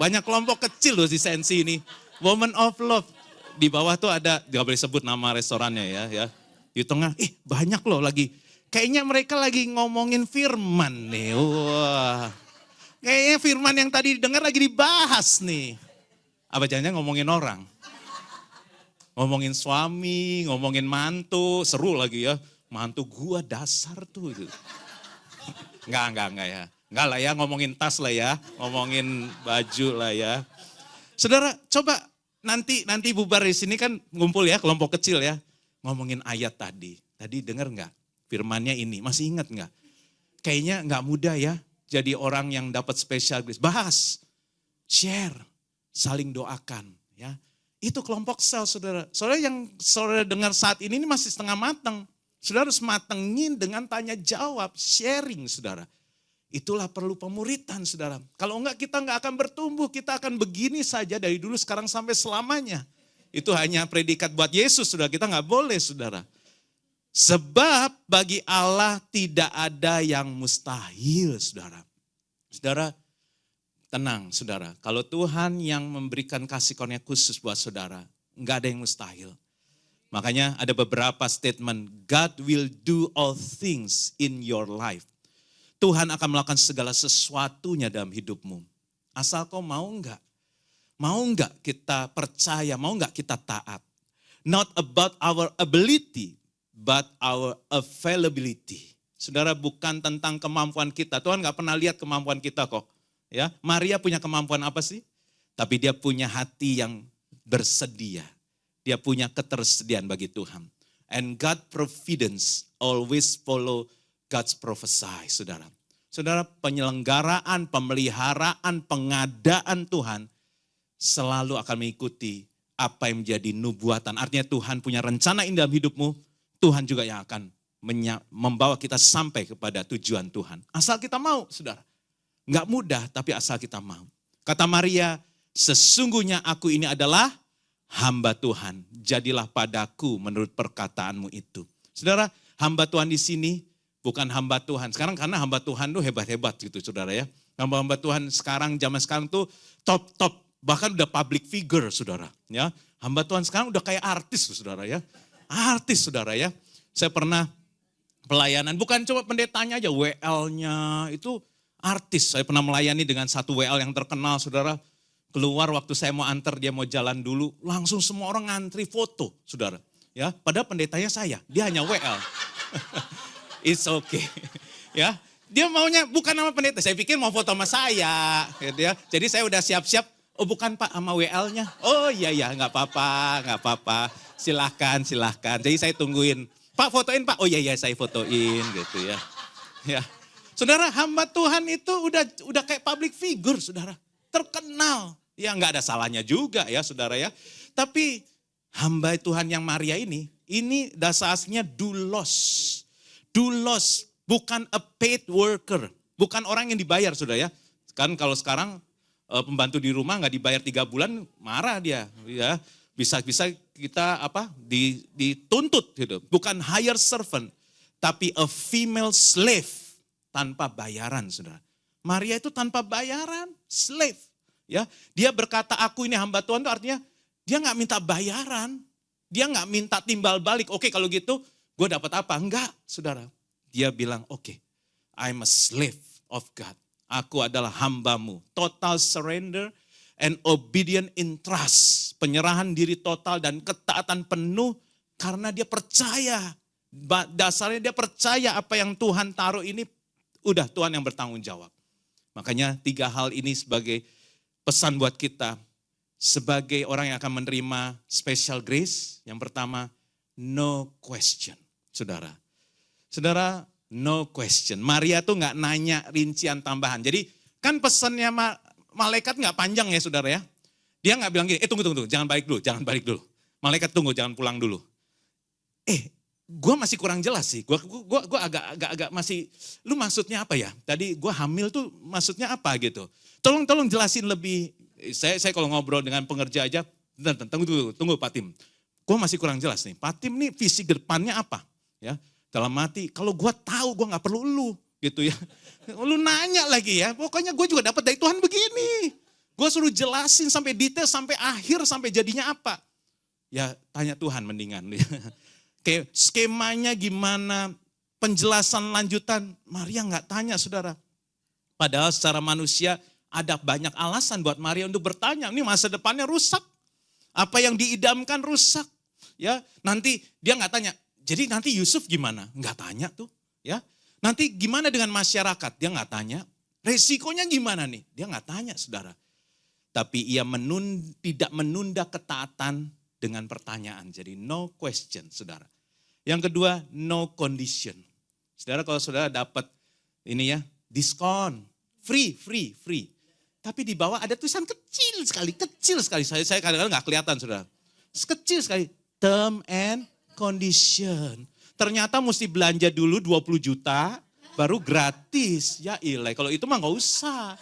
Banyak kelompok kecil loh di Sensi ini. Woman of Love. Di bawah tuh ada, gak boleh sebut nama restorannya ya. Di tengah, banyak loh lagi. Kayaknya mereka lagi ngomongin firman nih. Wah. Kayaknya firman yang tadi dengar lagi dibahas nih. Apa jangan ngomongin orang? Ngomongin suami, ngomongin mantu, seru lagi ya. Mantu gua dasar tuh. Enggak ya. Enggak lah ya, ngomongin tas lah ya, ngomongin baju lah ya. Saudara, coba nanti bubar di sini kan ngumpul ya, kelompok kecil ya. Ngomongin ayat tadi. Tadi dengar enggak? Firmannya ini, masih ingat enggak? Kayaknya enggak mudah ya, jadi orang yang dapat special grace. Bahas, share, saling doakan ya. Itu kelompok sel, saudara. Saudara yang saudara dengar saat ini masih setengah matang. Saudara harus matengin dengan tanya jawab, sharing saudara. Itulah perlu pemuritan saudara. Kalau enggak kita enggak akan bertumbuh, kita akan begini saja dari dulu sekarang sampai selamanya. Itu hanya predikat buat Yesus saudara, kita enggak boleh saudara. Sebab bagi Allah tidak ada yang mustahil saudara. Saudara tenang saudara, kalau Tuhan yang memberikan kasih karunia khusus buat saudara, enggak ada yang mustahil. Makanya ada beberapa statement, God will do all things in your life. Tuhan akan melakukan segala sesuatunya dalam hidupmu. Asal kau mau enggak? Mau enggak kita percaya, mau enggak kita taat? Not about our ability, but our availability. Saudara, bukan tentang kemampuan kita. Tuhan enggak pernah lihat kemampuan kita kok. Ya, Maria punya kemampuan apa sih? Tapi dia punya hati yang bersedia. Dia punya ketersediaan bagi Tuhan. And God providence always follow God's prophesy, saudara. Saudara, penyelenggaraan, pemeliharaan, pengadaan Tuhan selalu akan mengikuti apa yang menjadi nubuatan. Artinya Tuhan punya rencana indah dalam hidupmu, Tuhan juga yang akan membawa kita sampai kepada tujuan Tuhan. Asal kita mau, saudara. Enggak mudah, tapi asal kita mau. Kata Maria, sesungguhnya aku ini adalah hamba Tuhan. Jadilah padaku menurut perkataanmu itu. Saudara, hamba Tuhan di sini bukan hamba Tuhan. Sekarang karena hamba Tuhan tuh hebat-hebat gitu saudara ya. Hamba-hamba Tuhan sekarang, zaman sekarang tuh top-top. Bahkan udah public figure saudara. Ya, hamba Tuhan sekarang udah kayak artis saudara ya. Artis saudara ya. Saya pernah pelayanan, bukan cuma pendetanya aja, WL-nya itu artis. Saya pernah melayani dengan satu WL yang terkenal saudara. Keluar waktu saya mau antar dia mau jalan dulu, langsung semua orang ngantri foto saudara. Ya, padahal pendetanya saya, dia hanya WL. It's okay. Ya, dia maunya bukan nama pendeta. Saya pikir mau foto sama saya, gitu ya. Jadi saya udah siap-siap. Oh bukan Pak, sama WL-nya. Oh iya, nggak apa-apa. Silahkan. Jadi saya tungguin. Pak fotoin Pak. Oh iya saya fotoin gitu ya. Ya, saudara, hamba Tuhan itu udah kayak public figure, saudara. Terkenal. Ya nggak ada salahnya juga ya, saudara ya. Tapi hamba Tuhan yang Maria ini dasarnya doulos. Doulos, bukan a paid worker. Bukan orang yang dibayar, saudara ya. Kan kalau sekarang pembantu di rumah nggak dibayar 3 bulan, marah dia. Ya, bisa kita dituntut gitu. Bukan hire servant, tapi a female slave tanpa bayaran, saudara. Maria itu tanpa bayaran, slave. Ya, dia berkata aku ini hamba Tuhan itu artinya dia nggak minta bayaran, dia nggak minta timbal balik. Oke kalau gitu, gue dapat apa? Enggak, saudara. Dia bilang, oke, I'm a slave of God. Aku adalah hambamu. Total surrender and obedient in trust. Penyerahan diri total dan ketaatan penuh karena dia percaya. Dasarnya dia percaya apa yang Tuhan taruh ini, udah Tuhan yang bertanggung jawab. Makanya 3 hal ini sebagai pesan buat kita. Sebagai orang yang akan menerima special grace. Yang pertama, no question. Saudara, no question. Maria tuh gak nanya rincian tambahan. Jadi kan pesannya malaikat gak panjang ya saudara ya. Dia gak bilang gini, tunggu, jangan balik dulu. Malaikat tunggu, jangan pulang dulu. Gue masih kurang jelas sih. Gue agak masih, lu maksudnya apa ya? Tadi gue hamil tuh maksudnya apa gitu. Tolong jelasin lebih. Saya kalau ngobrol dengan pengerja aja, tunggu Pak Tim. Gue masih kurang jelas nih. Pak Tim nih visi depannya apa? Ya. Dalam hati, kalau gue tahu gue gak perlu lu gitu ya. Lu nanya lagi ya, pokoknya gue juga dapat dari Tuhan begini. Gue suruh jelasin sampai detail, sampai akhir, sampai jadinya apa. Ya tanya Tuhan mendingan. Kayak skemanya gimana, penjelasan lanjutan, Maria gak tanya saudara. Padahal secara manusia ada banyak alasan buat Maria untuk bertanya. Ini masa depannya rusak. Apa yang diidamkan rusak. Ya, nanti dia gak tanya. Jadi nanti Yusuf gimana? Enggak tanya tuh, ya. Nanti gimana dengan masyarakat? Dia enggak tanya. Resikonya gimana nih? Dia enggak tanya, saudara. Tapi ia tidak menunda ketaatan dengan pertanyaan. Jadi no question, saudara. Yang kedua, no condition. Saudara, kalau saudara dapat ini ya, diskon, free. Tapi di bawah ada tulisan kecil sekali. Saya kadang-kadang enggak kelihatan, saudara. Kecil sekali, term and condition. Ternyata mesti belanja dulu 20 juta, baru gratis. Ya ilah, kalau itu mah gak usah.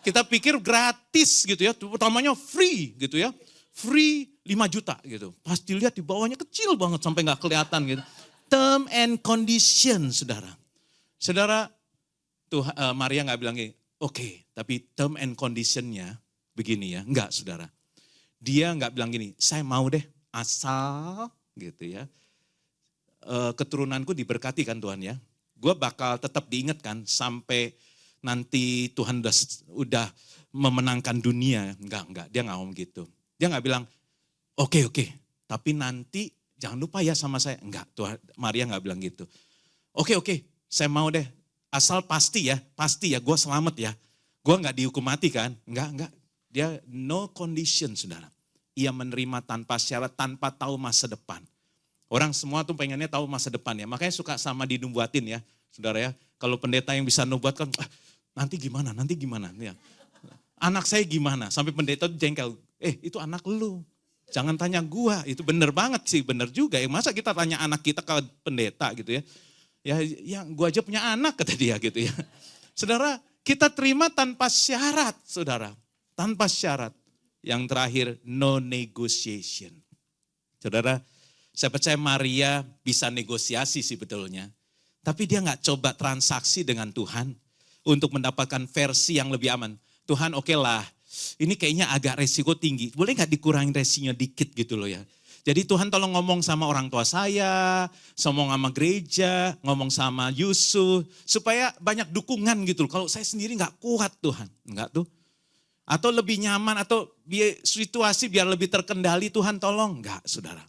Kita pikir gratis gitu ya, utamanya free gitu ya. Free 5 juta gitu. Pas dilihat di bawahnya kecil banget sampai gak kelihatan gitu. Term and condition, saudara. Saudara, Maria gak bilang gini, oke, tapi term and conditionnya begini ya. Enggak, saudara. Dia gak bilang gini, saya mau deh asal gitu ya. Keturunanku diberkati kan Tuhan ya. Gue bakal tetap diingatkan sampai nanti Tuhan udah memenangkan dunia. Enggak, dia gak ngomong gitu. Dia gak bilang, oke, tapi nanti jangan lupa ya sama saya. Enggak, Tuhan, Maria gak bilang gitu. Oke, saya mau deh. Asal pasti ya, gue selamat ya. Gue gak dihukum mati kan. Enggak. Dia no condition, saudara. Ia menerima tanpa syarat, tanpa tahu masa depan. Orang semua tuh pengennya tahu masa depan ya. Makanya suka sama dinubuatin ya, saudara ya. Kalau pendeta yang bisa nubuatkan, nanti gimana ya. Anak saya gimana? Sampai pendeta tuh jengkel. Itu anak lu. Jangan tanya gua. Itu bener banget sih, bener juga. Masa kita tanya anak kita ke pendeta gitu ya. Ya gua aja punya anak kata dia gitu ya. Saudara, kita terima tanpa syarat, saudara. Tanpa syarat. Yang terakhir, no negotiation. Saudara, saya percaya Maria bisa negosiasi sih betulnya. Tapi dia gak coba transaksi dengan Tuhan untuk mendapatkan versi yang lebih aman. Tuhan oke lah, ini kayaknya agak resiko tinggi. Boleh gak dikurangin resikonya dikit gitu loh ya. Jadi Tuhan tolong ngomong sama orang tua saya, ngomong sama gereja, ngomong sama Yusuf. Supaya banyak dukungan gitu loh. Kalau saya sendiri gak kuat Tuhan. Enggak tuh. Atau lebih nyaman, atau situasi biar lebih terkendali, Tuhan tolong. Enggak, saudara.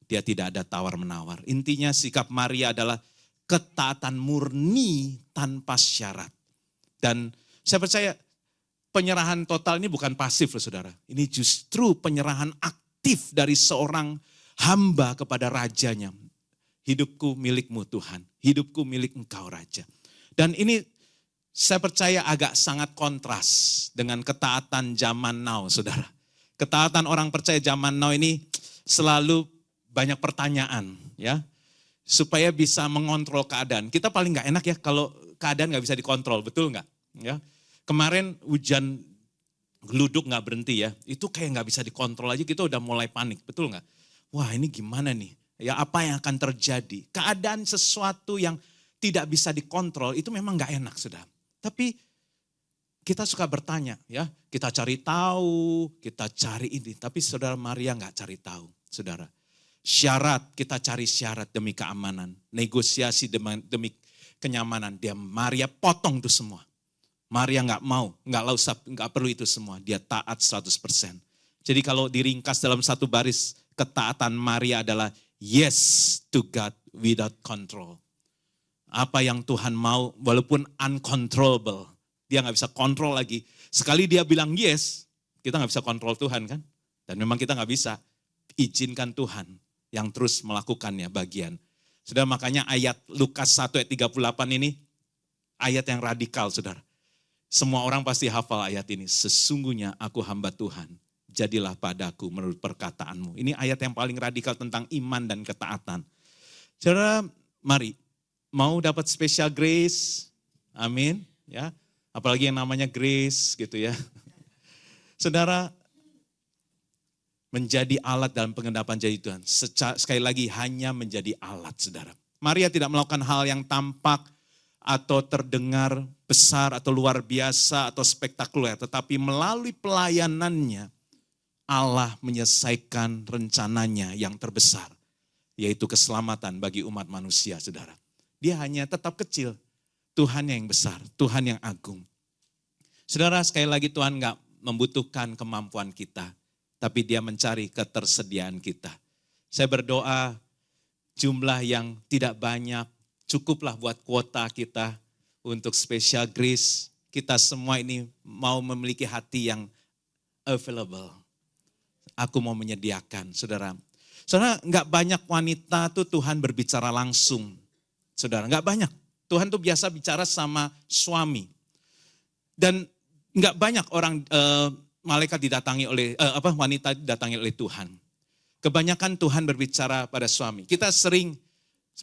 Dia tidak ada tawar-menawar. Intinya sikap Maria adalah ketaatan murni tanpa syarat. Dan saya percaya penyerahan total ini bukan pasif loh saudara. Ini justru penyerahan aktif dari seorang hamba kepada rajanya. Hidupku milikmu Tuhan, hidupku milik engkau Raja. Dan ini saya percaya agak sangat kontras dengan ketaatan zaman now saudara. Ketaatan orang percaya zaman now ini selalu banyak pertanyaan ya. Supaya bisa mengontrol keadaan. Kita paling gak enak ya kalau keadaan gak bisa dikontrol, betul gak? Ya. Kemarin hujan geluduk gak berhenti ya, itu kayak gak bisa dikontrol aja kita udah mulai panik, betul gak? Wah ini gimana nih, ya apa yang akan terjadi? Keadaan sesuatu yang tidak bisa dikontrol itu memang gak enak sudah. Tapi kita suka bertanya ya, kita cari tahu, kita cari ini. Tapi saudara Maria gak cari tahu, saudara. Syarat, kita cari syarat demi keamanan. Negosiasi demi kenyamanan. Maria potong itu semua. Maria gak mau, gak perlu itu semua. Dia taat 100%. Jadi kalau diringkas dalam satu baris, ketaatan Maria adalah yes to God without control. Apa yang Tuhan mau walaupun uncontrollable. Dia gak bisa kontrol lagi. Sekali dia bilang yes, kita gak bisa kontrol Tuhan kan. Dan memang kita gak bisa. Izinkan Tuhan yang terus melakukannya bagian. Saudara makanya ayat Lukas 1 ayat 38 ini ayat yang radikal saudara. Semua orang pasti hafal ayat ini. Sesungguhnya aku hamba Tuhan, jadilah padaku menurut perkataanmu. Ini ayat yang paling radikal tentang iman dan ketaatan. Saudara mari, mau dapat special grace, amin. Ya, apalagi yang namanya grace gitu ya. Saudara, menjadi alat dalam pengendapan jadi Tuhan. Sekali lagi hanya menjadi alat saudara. Maria tidak melakukan hal yang tampak atau terdengar besar atau luar biasa atau spektakuler. Tetapi melalui pelayanannya Allah menyelesaikan rencananya yang terbesar. Yaitu keselamatan bagi umat manusia saudara. Dia hanya tetap kecil. Tuhan yang besar, Tuhan yang agung. Saudara sekali lagi Tuhan gak membutuhkan kemampuan kita. Tapi dia mencari ketersediaan kita. Saya berdoa jumlah yang tidak banyak, cukuplah buat kuota kita untuk special grace. Kita semua ini mau memiliki hati yang available. Aku mau menyediakan, saudara. Saudara, enggak banyak wanita tuh Tuhan berbicara langsung. Saudara, enggak banyak. Tuhan tuh biasa bicara sama suami. Dan enggak banyak orang malaikat didatangi oleh wanita didatangi oleh Tuhan. Kebanyakan Tuhan berbicara pada suami. Kita sering,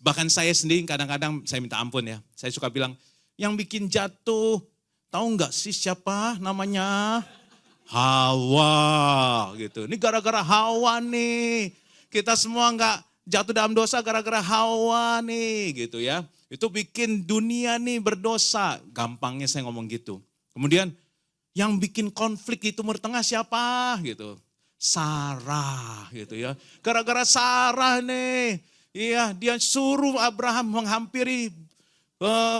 bahkan saya sendiri kadang-kadang saya minta ampun ya. Saya suka bilang, yang bikin jatuh, tahu nggak sih siapa namanya? Hawa gitu. Ini gara-gara Hawa nih. Kita semua nggak jatuh dalam dosa gara-gara Hawa nih gitu ya. Itu bikin dunia nih berdosa. Gampangnya saya ngomong gitu. Kemudian yang bikin konflik di Timur Tengah siapa gitu? Sarah gitu ya. Gara-gara Sarah nih. Iya, dia suruh Abraham menghampiri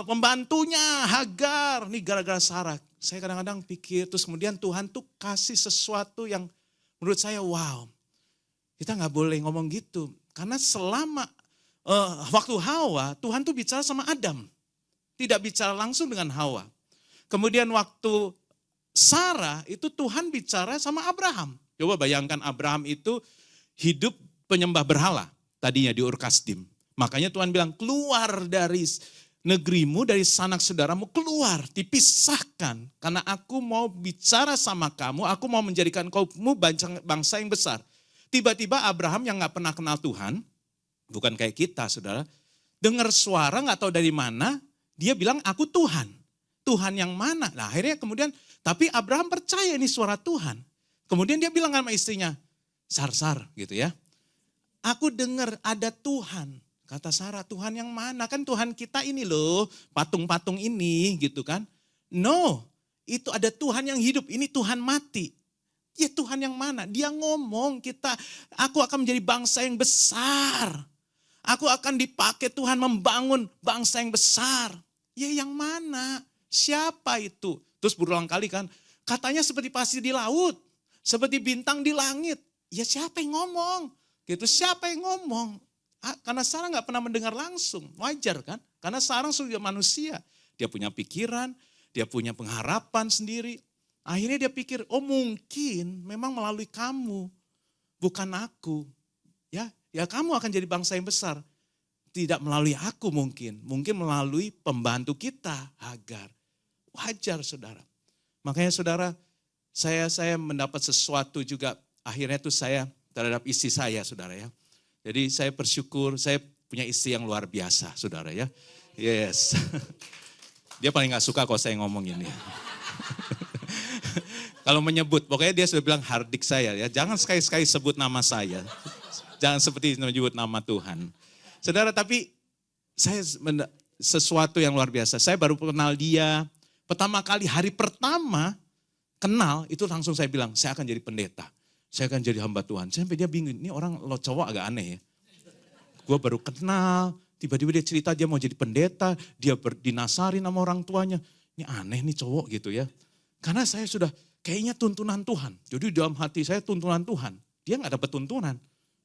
pembantunya Hagar. Nih gara-gara Sarah. Saya kadang-kadang pikir terus kemudian Tuhan tuh kasih sesuatu yang menurut saya wow. Kita gak boleh ngomong gitu. Karena selama waktu Hawa, Tuhan tuh bicara sama Adam. Tidak bicara langsung dengan Hawa. Kemudian waktu Sarah itu Tuhan bicara sama Abraham. Coba bayangkan Abraham itu hidup penyembah berhala. Tadinya di Ur Kasdim. Makanya Tuhan bilang keluar dari negerimu, dari sanak saudaramu, keluar, dipisahkan. Karena aku mau bicara sama kamu, aku mau menjadikan kamu bangsa yang besar. Tiba-tiba Abraham yang gak pernah kenal Tuhan, bukan kayak kita saudara, dengar suara gak tahu dari mana, dia bilang aku Tuhan. Tuhan yang mana? Nah akhirnya kemudian, tapi Abraham percaya ini suara Tuhan. Kemudian dia bilang sama istrinya, Sar gitu ya. Aku dengar ada Tuhan. Kata Sarah, Tuhan yang mana? Kan Tuhan kita ini loh, patung-patung ini gitu kan. No, itu ada Tuhan yang hidup, ini Tuhan mati. Ya Tuhan yang mana? Dia ngomong aku akan menjadi bangsa yang besar. Aku akan dipakai Tuhan membangun bangsa yang besar. Ya yang mana? Siapa itu? Terus berulang kali kan, katanya seperti pasir di laut, seperti bintang di langit. Ya siapa yang ngomong? Gitu, siapa yang ngomong? Karena Sarah gak pernah mendengar langsung, wajar kan? Karena sekarang sudah manusia, dia punya pikiran, dia punya pengharapan sendiri. Akhirnya dia pikir, oh mungkin memang melalui kamu, bukan aku. Ya kamu akan jadi bangsa yang besar. Tidak melalui aku mungkin melalui pembantu kita, Hagar. Wajar saudara. Makanya saudara, saya mendapat sesuatu juga, akhirnya itu saya terhadap istri saya saudara ya. Jadi saya bersyukur, saya punya istri yang luar biasa saudara ya. Yes. Dia paling gak suka kalau saya ngomong ini. Kalau menyebut, pokoknya dia sudah bilang hardik saya ya. Jangan sekali-sekali sebut nama saya. Jangan seperti menyebut nama Tuhan. Saudara, tapi saya sesuatu yang luar biasa. Saya baru kenal dia. Pertama kali, hari pertama kenal, itu langsung saya bilang, saya akan jadi pendeta. Saya akan jadi hamba Tuhan. Sampai dia bingung, ini orang lo cowok agak aneh ya. Gue baru kenal, tiba-tiba dia cerita dia mau jadi pendeta. Dia dinasarin sama orang tuanya. Ini aneh nih cowok gitu ya. Karena saya sudah kayaknya tuntunan Tuhan. Jadi dalam hati saya tuntunan Tuhan. Dia gak dapat tuntunan.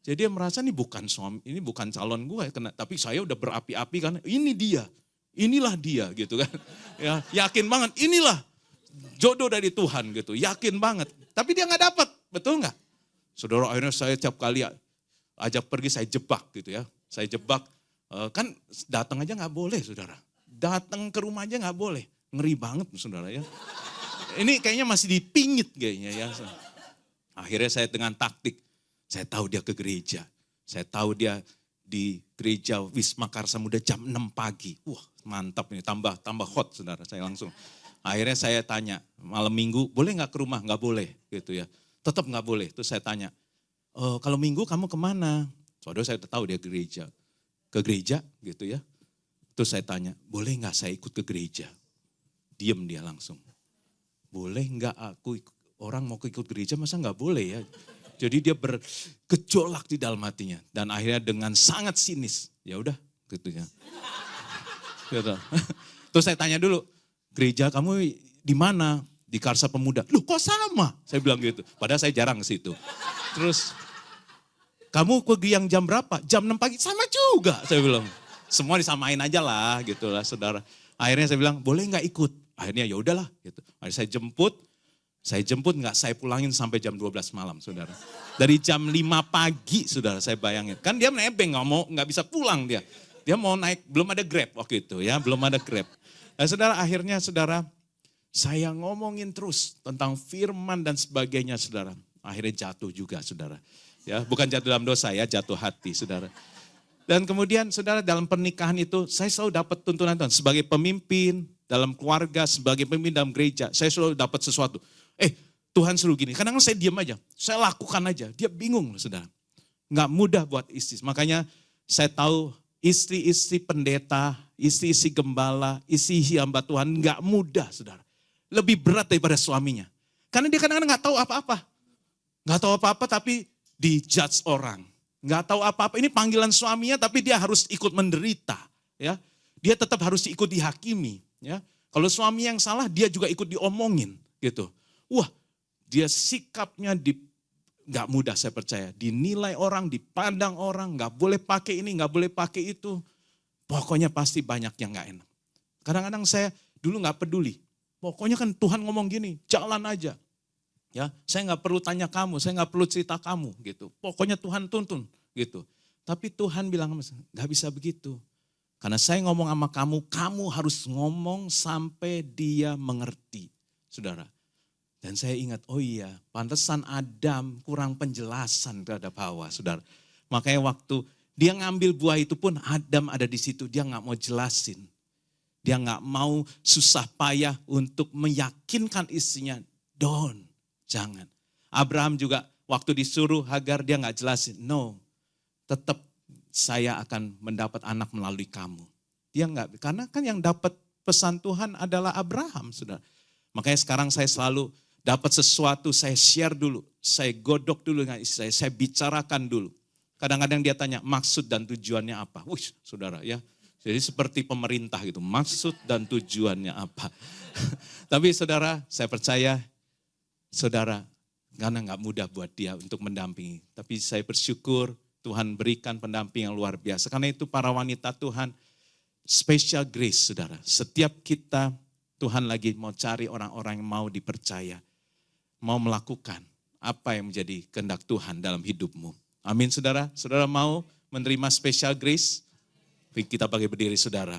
Jadi dia merasa ini bukan suami, ini bukan calon gue, tapi saya udah berapi-api kan, ini dia, inilah dia gitu kan. Ya, yakin banget, inilah jodoh dari Tuhan gitu, yakin banget. Tapi dia gak dapat, betul gak? Saudara, akhirnya saya tiap kali ajak pergi saya jebak gitu ya. Saya jebak, kan datang aja gak boleh saudara. Datang ke rumah aja gak boleh, ngeri banget saudara ya. Ini kayaknya masih dipingit kayaknya ya. Akhirnya saya dengan taktik. Saya tahu dia ke gereja. Saya tahu dia di gereja Wisma Karsa Muda jam 6 pagi. Wah mantap ini, tambah hot saudara. Saya langsung. Akhirnya saya tanya, malam minggu boleh gak ke rumah? Gak boleh gitu ya. Tetap gak boleh. Terus saya tanya, kalau minggu kamu kemana? Saudara saya tahu dia ke gereja. Ke gereja gitu ya. Terus saya tanya, boleh gak saya ikut ke gereja? Diem dia langsung. Boleh gak aku orang mau ikut gereja masa gak boleh ya? Jadi dia bergejolak di dalam hatinya. Dan akhirnya dengan sangat sinis. Ya udah gitu ya. Terus saya tanya dulu, gereja kamu di mana? Di Karsa Pemuda. Loh kok sama? Saya bilang gitu. Padahal saya jarang ke situ. Terus, kamu pergi yang jam berapa? Jam 6 pagi. Sama juga saya bilang. Semua disamain aja lah gitu lah saudara. Akhirnya saya bilang, boleh gak ikut? Akhirnya ya udahlah gitu. Akhirnya saya jemput nggak saya pulangin sampai jam 12 malam saudara. Dari jam 5 pagi saudara saya bayangin. Kan dia nebeng nggak bisa pulang dia. Dia mau naik, belum ada Grab waktu itu ya, belum ada Grab. Nah saudara akhirnya saudara, saya ngomongin terus tentang firman dan sebagainya saudara. Akhirnya jatuh juga saudara. Ya, bukan jatuh dalam dosa ya, jatuh hati saudara. Dan kemudian saudara dalam pernikahan itu saya selalu dapat tuntunan Tuhan. Sebagai pemimpin dalam keluarga, sebagai pemimpin dalam gereja, saya selalu dapat sesuatu. Tuhan suruh gini, kadang-kadang saya diam aja, saya lakukan aja. Dia bingung saudara. Nggak mudah buat istri. Makanya saya tahu istri-istri pendeta, istri-istri gembala, istri hamba Tuhan nggak mudah saudara. Lebih berat daripada suaminya. Karena dia kadang-kadang nggak tahu apa-apa. Nggak tahu apa-apa tapi dijudge orang. Nggak tahu apa-apa, ini panggilan suaminya tapi dia harus ikut menderita. Ya, dia tetap harus ikut dihakimi. Ya, kalau suami yang salah dia juga ikut diomongin gitu. Wah, dia sikapnya nggak mudah saya percaya. Dinilai orang, dipandang orang, nggak boleh pakai ini, nggak boleh pakai itu. Pokoknya pasti banyak yang nggak enak. Kadang-kadang saya dulu nggak peduli. Pokoknya kan Tuhan ngomong gini, jalan aja. Ya, saya nggak perlu tanya kamu, saya nggak perlu cerita kamu gitu. Pokoknya Tuhan tuntun gitu. Tapi Tuhan bilang nggak bisa begitu. Karena saya ngomong sama kamu, kamu harus ngomong sampai dia mengerti, saudara. Dan saya ingat, oh iya, pantesan Adam kurang penjelasan terhadap Hawa, saudara. Makanya waktu dia ngambil buah itu pun Adam ada di situ, dia nggak mau jelasin. Dia nggak mau susah payah untuk meyakinkan istrinya, jangan. Abraham juga waktu disuruh Hagar dia nggak jelasin, no, tetap saya akan mendapat anak melalui kamu. Dia nggak, karena kan yang dapat pesan Tuhan adalah Abraham, saudara. Makanya sekarang saya selalu dapat sesuatu, saya share dulu, saya godok dulu dengan istri saya bicarakan dulu. Kadang-kadang dia tanya maksud dan tujuannya apa. Wih saudara ya, jadi seperti pemerintah gitu, maksud dan tujuannya apa. Tapi saudara, saya percaya saudara, karena gak mudah buat dia untuk mendampingi. Tapi saya bersyukur Tuhan berikan pendamping yang luar biasa. Karena itu para wanita Tuhan, special grace, saudara. Setiap kita, Tuhan lagi mau cari orang-orang yang mau dipercaya, mau melakukan apa yang menjadi kehendak Tuhan dalam hidupmu. Amin, saudara. Saudara mau menerima special grace? Kita bagi berdiri, saudara.